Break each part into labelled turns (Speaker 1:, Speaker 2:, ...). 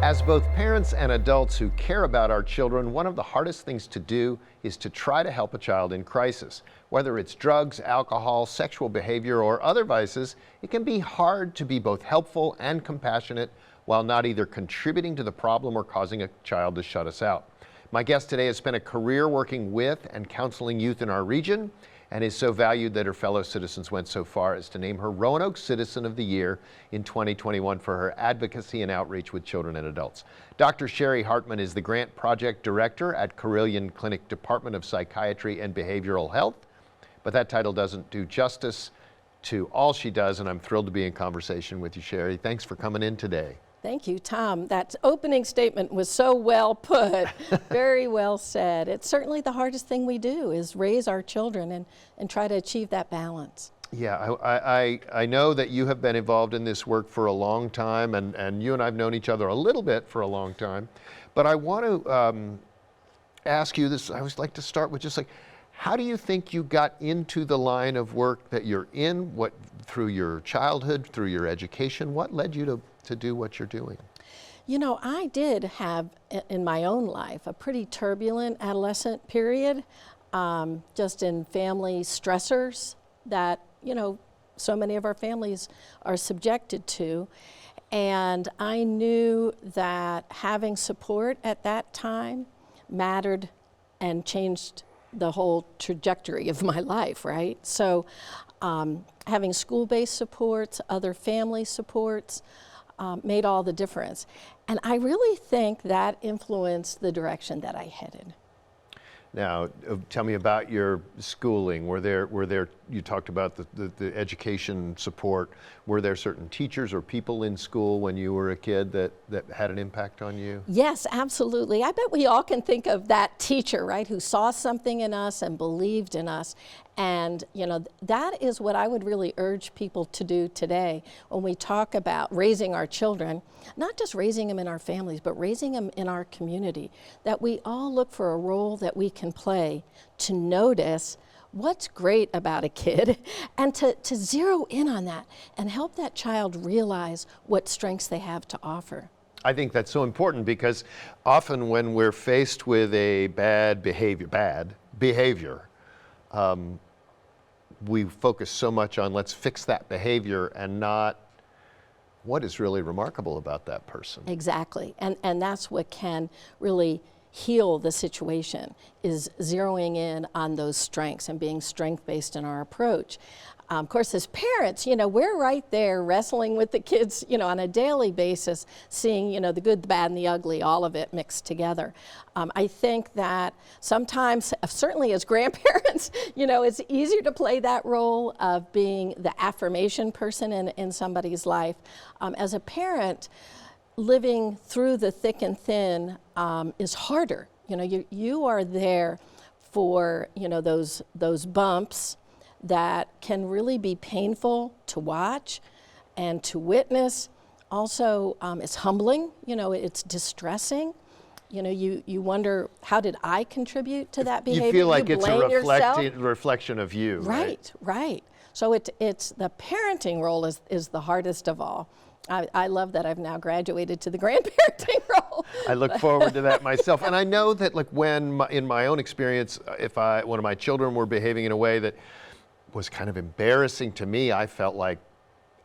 Speaker 1: As both parents and adults who care about our children, one of the hardest things to do is to try to help a child in crisis. Whether it's drugs, alcohol, sexual behavior, or other vices, it can be hard to be both helpful and compassionate while not either contributing to the problem or causing a child to shut us out. My guest today has spent a career working with and counseling youth in our region, and is so valued that her fellow citizens went so far as to name her Roanoke Citizen of the Year in 2021 for her advocacy and outreach with children and adults. Dr. Cheri Harman is the Grant Project Director at Carilion Clinic Department of Psychiatry and Behavioral Health, but that title doesn't do justice to all she does, and I'm thrilled to be in conversation with you, Cheri. Thanks for coming in today.
Speaker 2: Thank you, Tom. That opening statement was so well put, very well said. It's certainly the hardest thing we do is raise our children and try to achieve that balance.
Speaker 1: Yeah, I know that you have been involved in this work for a long time, and you and I have known each other a little bit for a long time. But I want to ask you this. I always like to start with just like, how do you think you got into the line of work that you're in? What, through your childhood, through your education, what led you to do what you're doing?
Speaker 2: You know, I did have in my own life a pretty turbulent adolescent period, just in family stressors that, you know, so many of our families are subjected to. And I knew that having support at that time mattered and changed the whole trajectory of my life, right? So having school-based supports, other family supports, made all the difference. And I really think that influenced the direction that I headed.
Speaker 1: Now, tell me about your schooling. Were there, you talked about the education support. Were there certain teachers or people in school when you were a kid that had an impact on you?
Speaker 2: Yes, absolutely. I bet we all can think of that teacher, right, who saw something in us and believed in us. And, you know, that is what I would really urge people to do today when we talk about raising our children, not just raising them in our families, but raising them in our community, that we all look for a role that we can play to notice what's great about a kid and to zero in on that and help that child realize what strengths they have to offer.
Speaker 1: I think that's so important because often when we're faced with a bad behavior, we focus so much on let's fix that behavior and not what is really remarkable about that person.
Speaker 2: Exactly, and that's what can really heal the situation, is zeroing in on those strengths and being strength-based in our approach. Of course, as parents, you know, we're right there wrestling with the kids, you know, on a daily basis, seeing, you know, the good, the bad, and the ugly, all of it mixed together. I think that sometimes, certainly as grandparents, you know, it's easier to play that role of being the affirmation person in somebody's life. As a parent, living through the thick and thin is harder. You know, you are there for, you know, those bumps that can really be painful to watch and to witness. Also, it's humbling, you know, it's distressing. You know, you wonder, how did I contribute to that behavior?
Speaker 1: You feel like it's a reflection of you, right?
Speaker 2: Right. So it's the parenting role is the hardest of all. I love that I've now graduated to the grandparenting role.
Speaker 1: I look forward to that myself. And I know that, like, in my own experience, if one of my children were behaving in a way that was kind of embarrassing to me, I felt like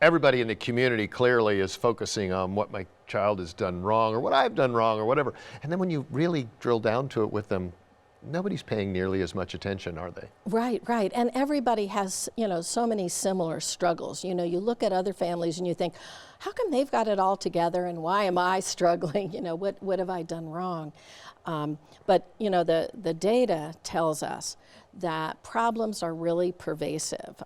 Speaker 1: everybody in the community clearly is focusing on what my child has done wrong or what I've done wrong or whatever. And then when you really drill down to it with them, nobody's paying nearly as much attention, are they?
Speaker 2: Right. And everybody has, you know, so many similar struggles. You know, you look at other families and you think, how come they've got it all together and why am I struggling? You know, what have I done wrong? But, you know, the data tells us that problems are really pervasive.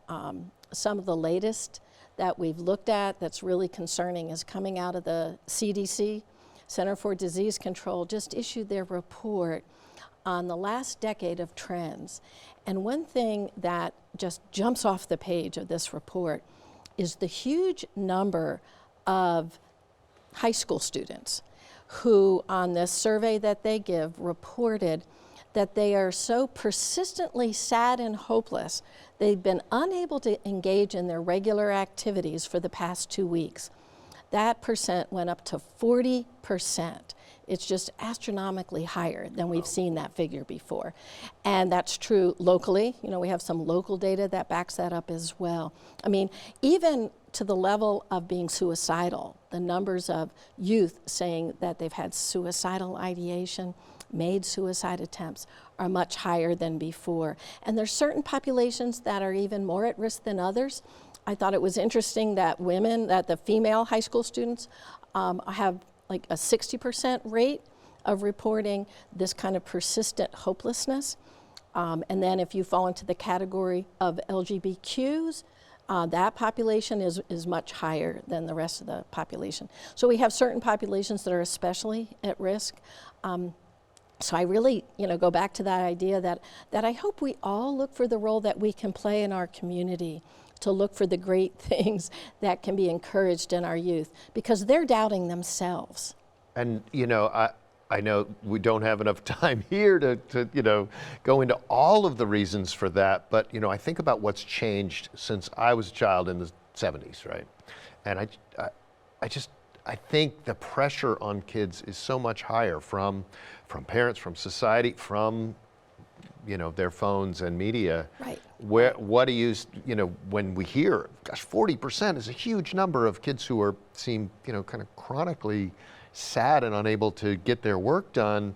Speaker 2: Some of the latest that we've looked at that's really concerning is coming out of the CDC, Center for Disease Control, just issued their report on the last decade of trends. And one thing that just jumps off the page of this report is the huge number of high school students who, on this survey that they give, reported that they are so persistently sad and hopeless, they've been unable to engage in their regular activities for the past 2 weeks. that percent went up to 40%. It's just astronomically higher than we've seen that figure before. And that's true locally. You know, we have some local data that backs that up as well. I mean, even to the level of being suicidal, the numbers of youth saying that they've had suicidal ideation, made suicide attempts, are much higher than before. And there's certain populations that are even more at risk than others. I thought it was interesting that the female high school students have like a 60% rate of reporting this kind of persistent hopelessness. And then if you fall into the category of LGBTQs, that population is much higher than the rest of the population. So we have certain populations that are especially at risk. So I really, go back to that idea that I hope we all look for the role that we can play in our community, to look for the great things that can be encouraged in our youth, because they're doubting themselves.
Speaker 1: And, I know we don't have enough time here to go into all of the reasons for that, but, I think about what's changed since I was a child in the 70s, right? And I think the pressure on kids is so much higher from parents, from society, from their phones and media.
Speaker 2: Right.
Speaker 1: What do you, when we hear, gosh, 40% is a huge number of kids who seem kind of chronically sad and unable to get their work done.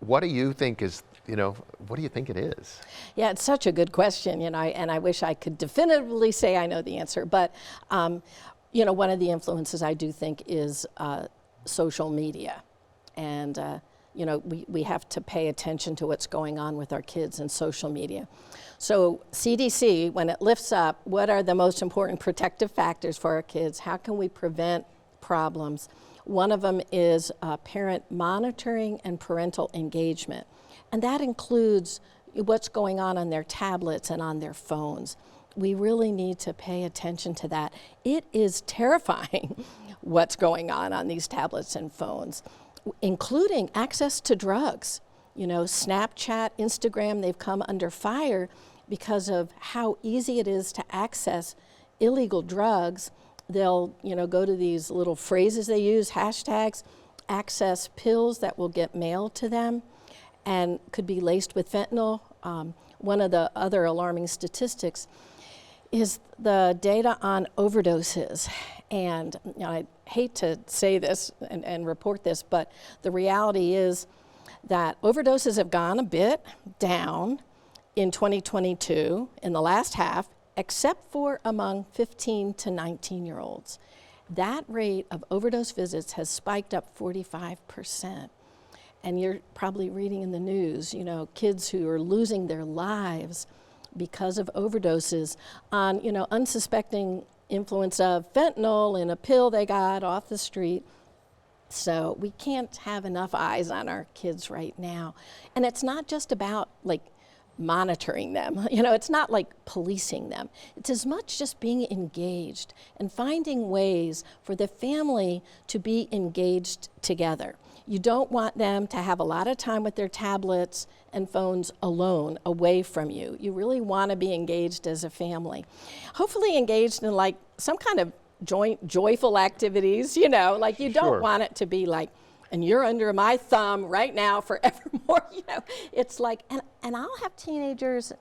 Speaker 1: What do you think is, what do you think it is?
Speaker 2: Yeah, it's such a good question, and I wish I could definitively say I know the answer, but one of the influences I do think is social media. And we have to pay attention to what's going on with our kids in social media. So CDC, when it lifts up, what are the most important protective factors for our kids? How can we prevent problems? One of them is parent monitoring and parental engagement. And that includes what's going on their tablets and on their phones. We really need to pay attention to that. It is terrifying what's going on these tablets and phones, including access to drugs. Snapchat, Instagram, they've come under fire because of how easy it is to access illegal drugs. They'll, go to these little phrases they use, hashtags, access pills that will get mailed to them and could be laced with fentanyl. One of the other alarming statistics is the data on overdoses. And I hate to say this and report this, but the reality is that overdoses have gone a bit down in 2022 in the last half, except for among 15 to 19-year-olds. That rate of overdose visits has spiked up 45%. And you're probably reading in the news, kids who are losing their lives because of overdoses on, unsuspecting influence of fentanyl in a pill they got off the street. So we can't have enough eyes on our kids right now. And it's not just about monitoring them. It's not like policing them. It's as much just being engaged and finding ways for the family to be engaged together. You don't want them to have a lot of time with their tablets and phones alone, away from you. You really want to be engaged as a family. Hopefully engaged in some kind of joyful activities, you don't want it to be and you're under my thumb right now forevermore. It's and I'll have teenagers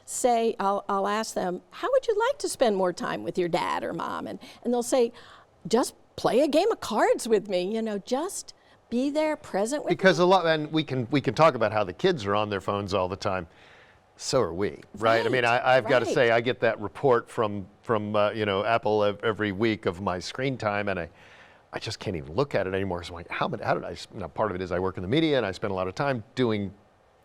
Speaker 2: say, I'll ask them, how would you like to spend more time with your dad or mom? And they'll say, just play a game of cards with me, just be there, present with
Speaker 1: because
Speaker 2: me.
Speaker 1: and we can talk about how the kids are on their phones all the time. So are we, right? I mean, I've got to say, I get that report from Apple every week of my screen time, and I just can't even look at it anymore. So I'm like, how did I? Part of it is I work in the media and I spend a lot of time doing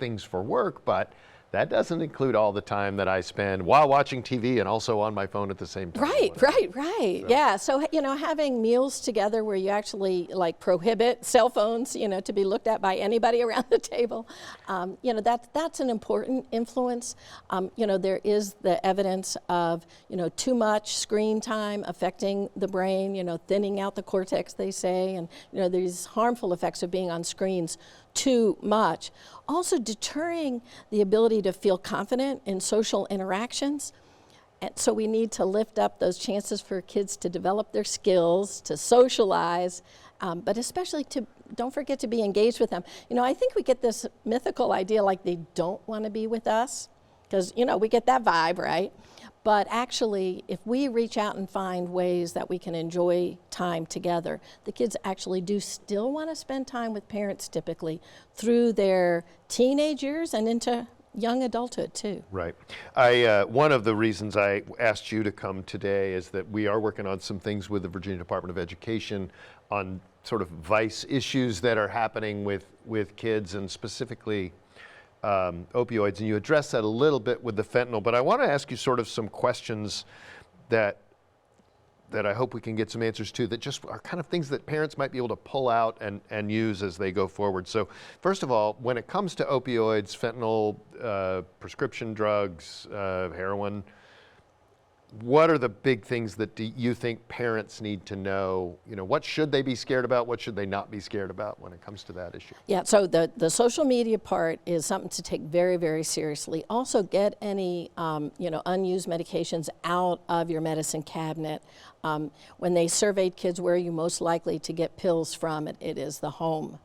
Speaker 1: things for work, but that doesn't include all the time that I spend while watching TV and also on my phone at the same time.
Speaker 2: Right. So. Yeah. So, having meals together where you actually prohibit cell phones, to be looked at by anybody around the table, that's an important influence. There is the evidence of, too much screen time affecting the brain, thinning out the cortex, they say, and, these harmful effects of being on screens too much. Also deterring the ability to feel confident in social interactions. And so we need to lift up those chances for kids to develop their skills, to socialize, but especially to don't forget to be engaged with them. You know, I think we get this mythical idea like they don't want to be with us, because, you know, we get that vibe, right? But actually, if we reach out and find ways that we can enjoy time together, the kids actually do still want to spend time with parents typically through their teenage years and into young adulthood too.
Speaker 1: Right. One of the reasons I asked you to come today is that we are working on some things with the Virginia Department of Education on sort of vice issues that are happening with kids, and specifically opioids, and you addressed that a little bit with the fentanyl, but I want to ask you sort of some questions that I hope we can get some answers to, that just are kind of things that parents might be able to pull out and use as they go forward. So first of all, when it comes to opioids, fentanyl, prescription drugs, heroin, what are the big things that you think parents need to know? You know, what should they be scared about? What should they not be scared about when it comes to that issue?
Speaker 2: Yeah, so the social media part is something to take very, very seriously. Also, get any unused medications out of your medicine cabinet. When they surveyed kids, where are you most likely to get pills from, it is the home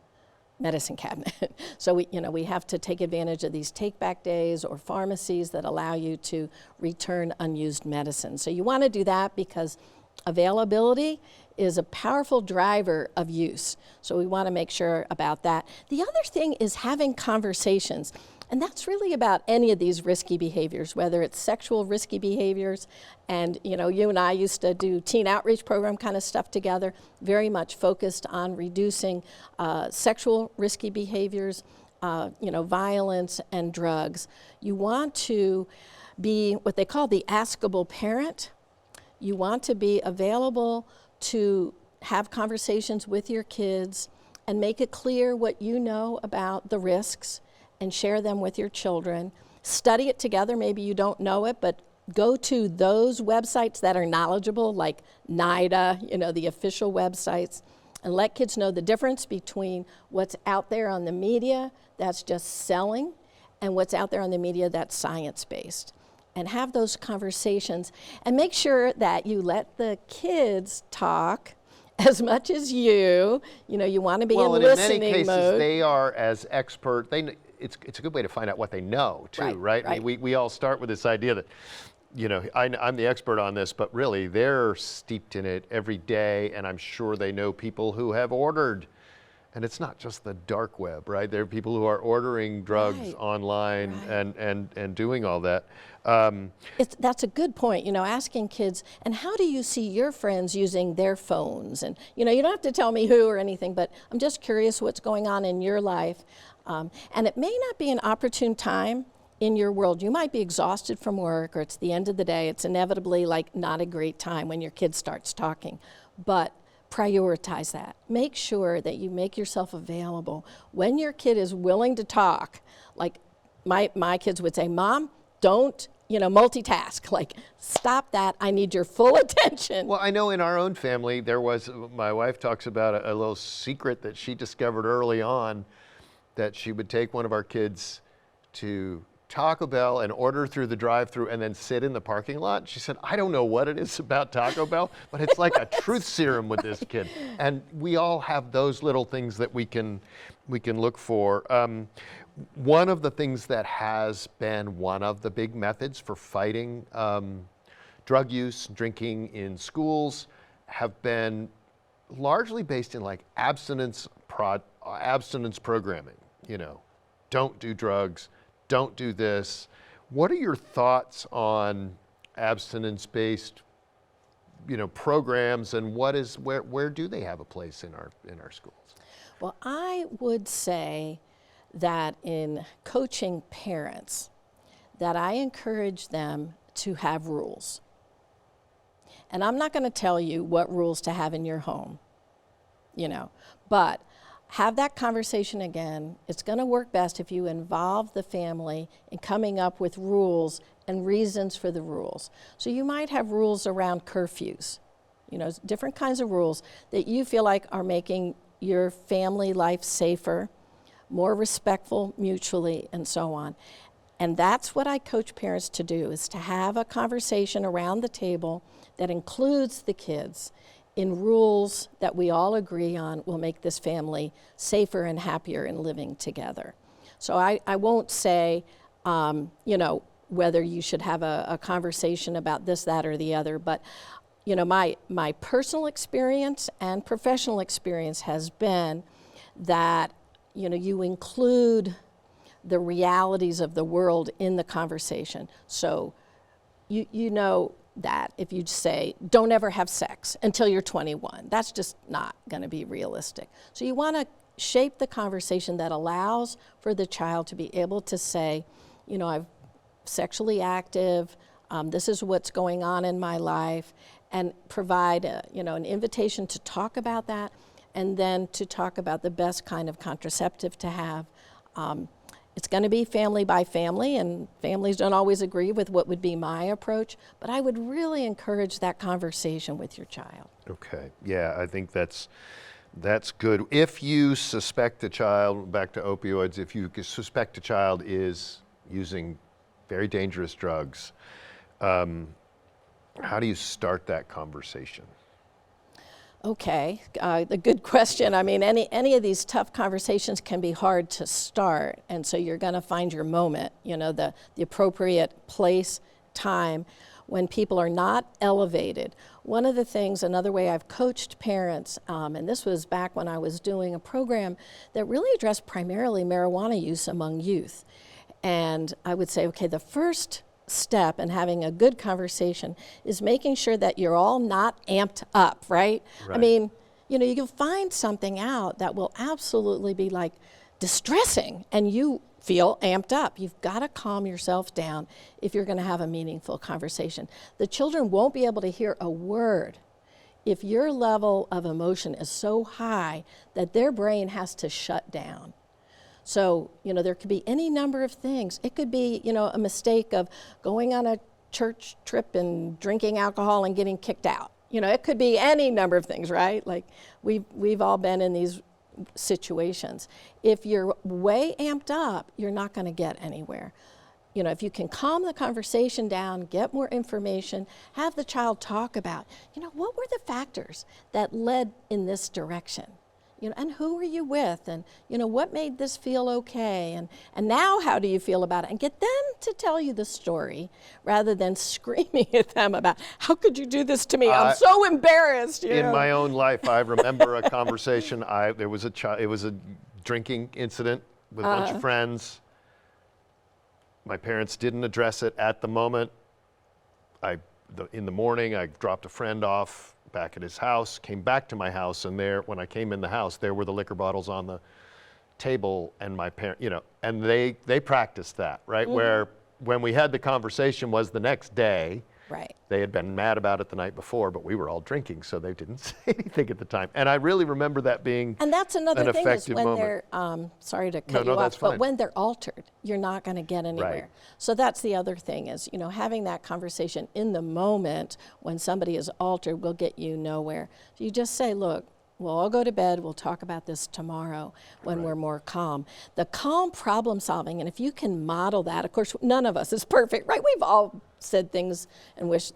Speaker 2: medicine cabinet. So we have to take advantage of these take-back days or pharmacies that allow you to return unused medicine. So you want to do that because availability is a powerful driver of use. So we want to make sure about that. The other thing is having conversations. And that's really about any of these risky behaviors, whether it's sexual risky behaviors, and you and I used to do teen outreach program kind of stuff together, very much focused on reducing sexual risky behaviors, violence and drugs. You want to be what they call the askable parent. You want to be available to have conversations with your kids and make it clear what you know about the risks, and share them with your children. Study it together. Maybe you don't know it, but go to those websites that are knowledgeable, like NIDA, the official websites, and let kids know the difference between what's out there on the media that's just selling and what's out there on the media that's science-based. And have those conversations, and make sure that you let the kids talk as much as you want to be in listening mode.
Speaker 1: In many cases, they are as expert. It's a good way to find out what they know too, right? We all start with this idea that, I'm the expert on this, but really they're steeped in it every day, and I'm sure they know people who have ordered. And it's not just the dark web, right? There are people who are ordering drugs online and doing all that.
Speaker 2: That's a good point, asking kids, and how do you see your friends using their phones? And, you don't have to tell me who or anything, but I'm just curious what's going on in your life. And it may not be an opportune time in your world. You might be exhausted from work, or it's the end of the day. It's inevitably not a great time when your kid starts talking. But prioritize that. Make sure that you make yourself available. When your kid is willing to talk, like my kids would say, Mom, don't multitask. Stop that. I need your full attention.
Speaker 1: Well, I know in our own family, my wife talks about a little secret that she discovered early on, that she would take one of our kids to Taco Bell and order through the drive-through and then sit in the parking lot. She said, I don't know what it is about Taco Bell, but it's like a truth serum with this kid. And we all have those little things that we can look for. One of the things that has been one of the big methods for fighting drug use, drinking in schools, have been largely based in abstinence programming. Don't do drugs, don't do this. What are your thoughts on abstinence-based, programs, and where do they have a place in our schools?
Speaker 2: Well, I would say that in coaching parents, that I encourage them to have rules. And I'm not going to tell you what rules to have in your home, but have that conversation again. It's going to work best if you involve the family in coming up with rules and reasons for the rules. So you might have rules around curfews, different kinds of rules that you feel like are making your family life safer, more respectful mutually, and so on. And that's what I coach parents to do, is to have a conversation around the table that includes the kids in rules that we all agree on will make this family safer and happier in living together. So I won't say, whether you should have a conversation about this, that, or the other, but my personal experience and professional experience has been that, you include the realities of the world in the conversation. So you know that if you say, don't ever have sex until you're 21, that's just not gonna be realistic. So you wanna shape the conversation that allows for the child to be able to say, I'm sexually active, this is what's going on in my life, and provide an invitation to talk about that, and then to talk about the best kind of contraceptive to have. It's going to be family by family, and families don't always agree with what would be my approach, but I would really encourage that conversation with your child.
Speaker 1: Okay, yeah, I think that's good. If you suspect a child, back to opioids, if you suspect a child is using very dangerous drugs, how do you start that conversation?
Speaker 2: Okay, a good question. I mean, any of these tough conversations can be hard to start, and so you're going to find your moment, the appropriate place, time, when people are not elevated. One of the things, another way I've coached parents, and this was back when I was doing a program that really addressed primarily marijuana use among youth. And I would say, okay, the first step in having a good conversation is making sure that you're all not amped up, right? I mean, you can find something out that will absolutely be like distressing and you feel amped up. You've got to calm yourself down if you're going to have a meaningful conversation. The children won't be able to hear a word if your level of emotion is so high that their brain has to shut down. So, there could be any number of things. It could be, a mistake of going on a church trip and drinking alcohol and getting kicked out. It could be any number of things, right? Like we've all been in these situations. If you're way amped up, you're not going to get anywhere. If you can calm the conversation down, get more information, have the child talk about, what were the factors that led in this direction? And who were you with? And, what made this feel okay? And now how do you feel about it? And get them to tell you the story rather than screaming at them about, how could you do this to me? I'm so embarrassed.
Speaker 1: In my own life, I remember a conversation. It was a drinking incident with a bunch of friends. My parents didn't address it at the moment. In the morning, I dropped a friend off back at his house, came back to my house, and when I came in the house, there were the liquor bottles on the table, and my parent, and they practiced that, right? Mm-hmm. Where when we had the conversation was the next day.
Speaker 2: Right.
Speaker 1: They had been mad about it the night before, but we were all drinking, so they didn't say anything at the time. And I really remember that being
Speaker 2: and that's another
Speaker 1: an
Speaker 2: thing is when
Speaker 1: moment.
Speaker 2: They're, sorry to cut you off, but when they're altered, you're not going to get anywhere.
Speaker 1: Right.
Speaker 2: So that's the other thing is, having that conversation in the moment when somebody is altered will get you nowhere. So you just say, look, we'll all go to bed, we'll talk about this tomorrow when we're more calm. The calm problem solving, and if you can model that, of course, none of us is perfect, right? We've all said things and wish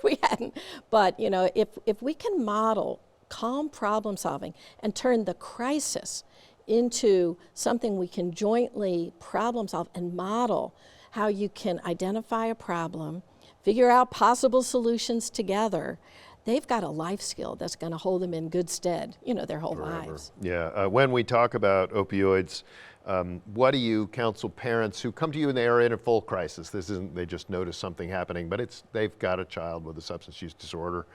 Speaker 2: we hadn't. But, if we can model calm problem solving and turn the crisis into something we can jointly problem solve and model how you can identify a problem, figure out possible solutions together, they've got a life skill that's going to hold them in good stead, their whole lives.
Speaker 1: Yeah. When we talk about opioids, what do you counsel parents who come to you and they are in a full crisis? This isn't they just notice something happening, but they've got a child with a substance use disorder.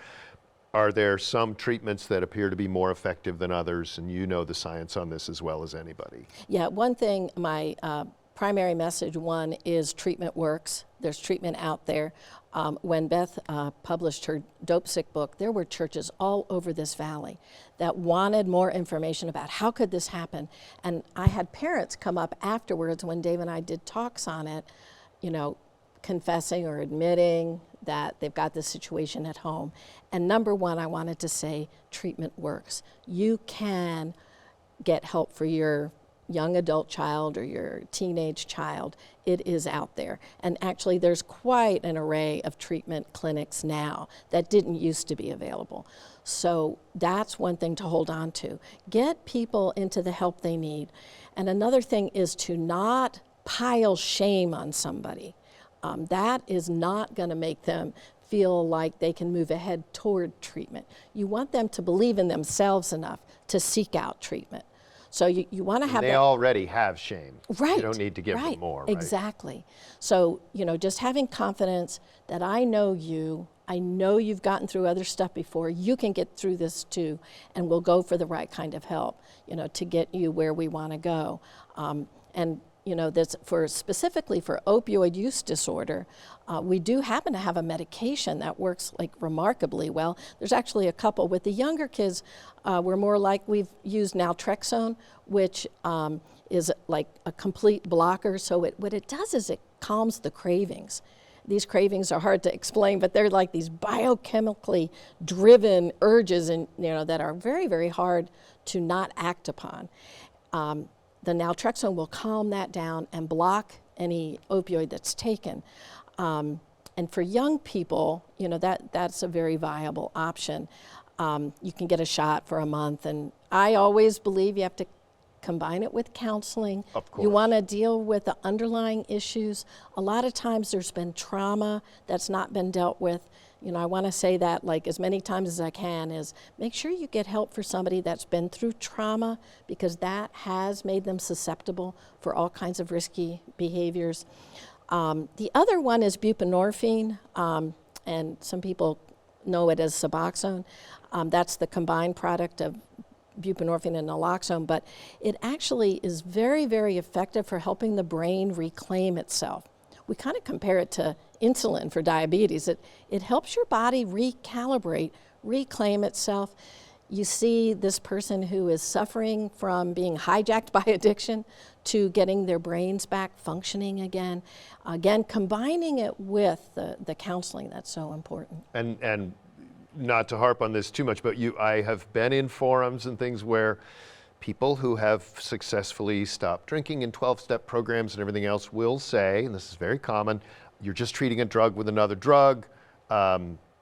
Speaker 1: Are there some treatments that appear to be more effective than others? And you know the science on this as well as anybody.
Speaker 2: Yeah, one thing, my primary message, one, is treatment works. There's treatment out there. When Beth published her Dope Sick book, there were churches all over this valley that wanted more information about how could this happen. And I had parents come up afterwards when Dave and I did talks on it, confessing or admitting that they've got this situation at home. And number one, I wanted to say treatment works. You can get help for your young adult child or your teenage child, it is out there. And actually there's quite an array of treatment clinics now that didn't used to be available. So that's one thing to hold on to. Get people into the help they need. And another thing is to not pile shame on somebody. That is not going to make them feel like they can move ahead toward treatment. You want them to believe in themselves enough to seek out treatment. So you want to have
Speaker 1: They already have shame.
Speaker 2: Right.
Speaker 1: You don't need to give them more, right?
Speaker 2: Exactly. So, just having confidence that I know you've gotten through other stuff before, you can get through this too, and we'll go for the right kind of help, to get you where we want to go. That's specifically for opioid use disorder, we do happen to have a medication that works like remarkably well. There's actually a couple. With the younger kids, we're more like we've used naltrexone, which is like a complete blocker. So what it does is it calms the cravings. These cravings are hard to explain, but they're like these biochemically driven urges, and that are very, very hard to not act upon. The naltrexone will calm that down and block any opioid that's taken. And for young people, that's a very viable option. You can get a shot for a month, and I always believe you have to combine it with counseling.
Speaker 1: Of course.
Speaker 2: You want to deal with the underlying issues. A lot of times there's been trauma that's not been dealt with. I want to say that like as many times as I can, is make sure you get help for somebody that's been through trauma, because that has made them susceptible for all kinds of risky behaviors. The other one is buprenorphine, and some people know it as Suboxone. That's the combined product of buprenorphine and naloxone, but it actually is very, very effective for helping the brain reclaim itself. We kind of compare it to insulin for diabetes. It helps your body recalibrate, reclaim itself. You see this person who is suffering from being hijacked by addiction to getting their brains back functioning again. Again, combining it with the counseling, that's so important.
Speaker 1: And not to harp on this too much, but I have been in forums and things where people who have successfully stopped drinking in 12-step programs and everything else will say, and this is very common, you're just treating a drug with another drug.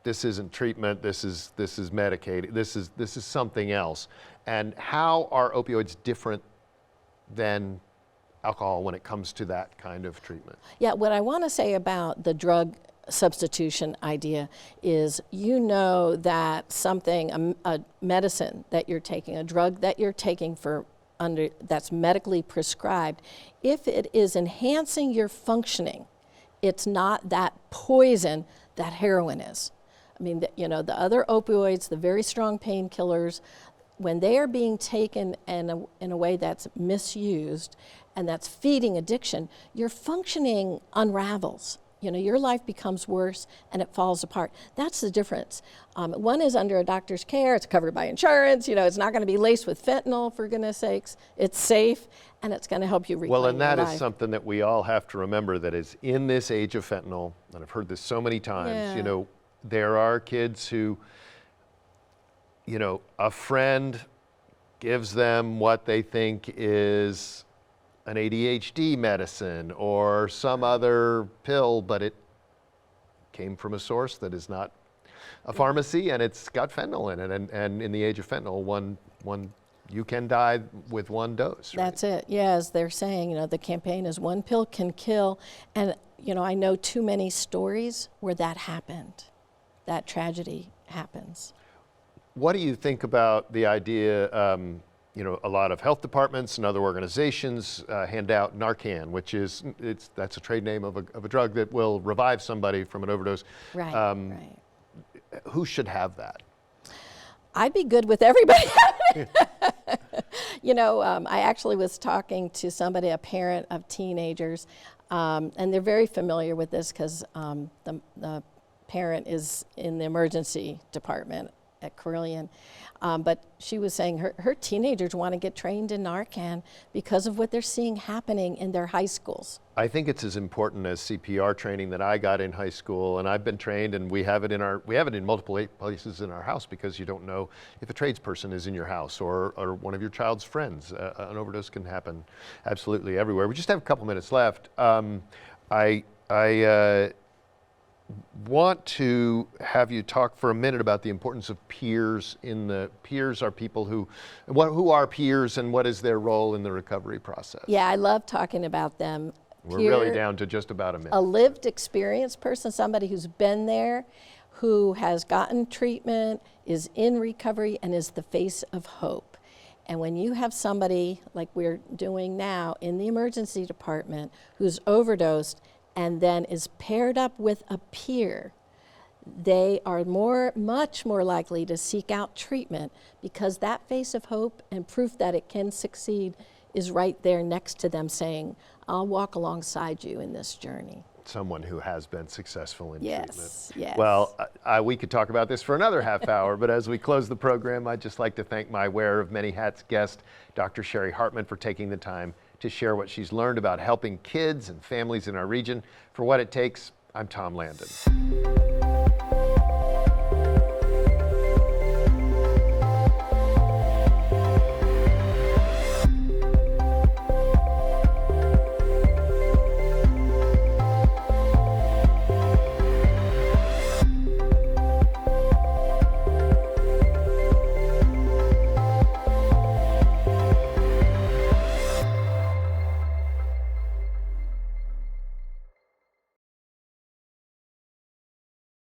Speaker 1: This isn't treatment. This is medicated. This is something else. And how are opioids different than alcohol when it comes to that kind of treatment?
Speaker 2: Yeah, what I want to say about the drug substitution idea is, that something, a medicine that you're taking, a drug that you're taking that's medically prescribed, if it is enhancing your functioning, it's not that poison that heroin is. I mean, the other opioids, the very strong painkillers, when they are being taken in a way that's misused and that's feeding addiction, your functioning unravels. Your life becomes worse and it falls apart. That's the difference. One is under a doctor's care, it's covered by insurance, it's not going to be laced with fentanyl, for goodness sakes. It's safe, and it's going to help you reclaim your life.
Speaker 1: Well, and that is something that we all have to remember, that is in this age of fentanyl, and I've heard this so many times,
Speaker 2: Yeah.
Speaker 1: There are kids who, a friend gives them what they think is an ADHD medicine or some other pill, but it came from a source that is not a pharmacy, and it's got fentanyl in it. And in the age of fentanyl, you can die with one dose. Right?
Speaker 2: That's it. Yeah, as they're saying, the campaign is one pill can kill. And, I know too many stories where that happened. That tragedy happens.
Speaker 1: What do you think about the idea, a lot of health departments and other organizations hand out Narcan, which that's a trade name of a drug that will revive somebody from an overdose.
Speaker 2: Right, right.
Speaker 1: Who should have that?
Speaker 2: I'd be good with everybody. I actually was talking to somebody, a parent of teenagers, and they're very familiar with this because the parent is in the emergency department at Carilion. But she was saying her teenagers want to get trained in Narcan because of what they're seeing happening in their high schools.
Speaker 1: I think it's as important as CPR training that I got in high school, and I've been trained, and we have it in multiple places in our house, because you don't know if a tradesperson is in your house or one of your child's friends. An overdose can happen absolutely everywhere. We just have a couple minutes left. I want to have you talk for a minute about the importance of peers. Peers are people who are peers, and what is their role in the recovery process?
Speaker 2: Yeah, I love talking about them.
Speaker 1: We're really down to just about a minute.
Speaker 2: A lived experience person, somebody who's been there, who has gotten treatment, is in recovery, and is the face of hope. And when you have somebody like we're doing now in the emergency department who's overdosed and then is paired up with a peer, they are much more likely to seek out treatment, because that face of hope and proof that it can succeed is right there next to them, saying, I'll walk alongside you in this journey.
Speaker 1: Someone who has been successful in treatment.
Speaker 2: Yes.
Speaker 1: Well, we could talk about this for another half hour, but as we close the program, I'd just like to thank my wearer of many hats guest, Dr. Cheri Harman, for taking the time to share what she's learned about helping kids and families in our region. For What It Takes, I'm Tom Landon.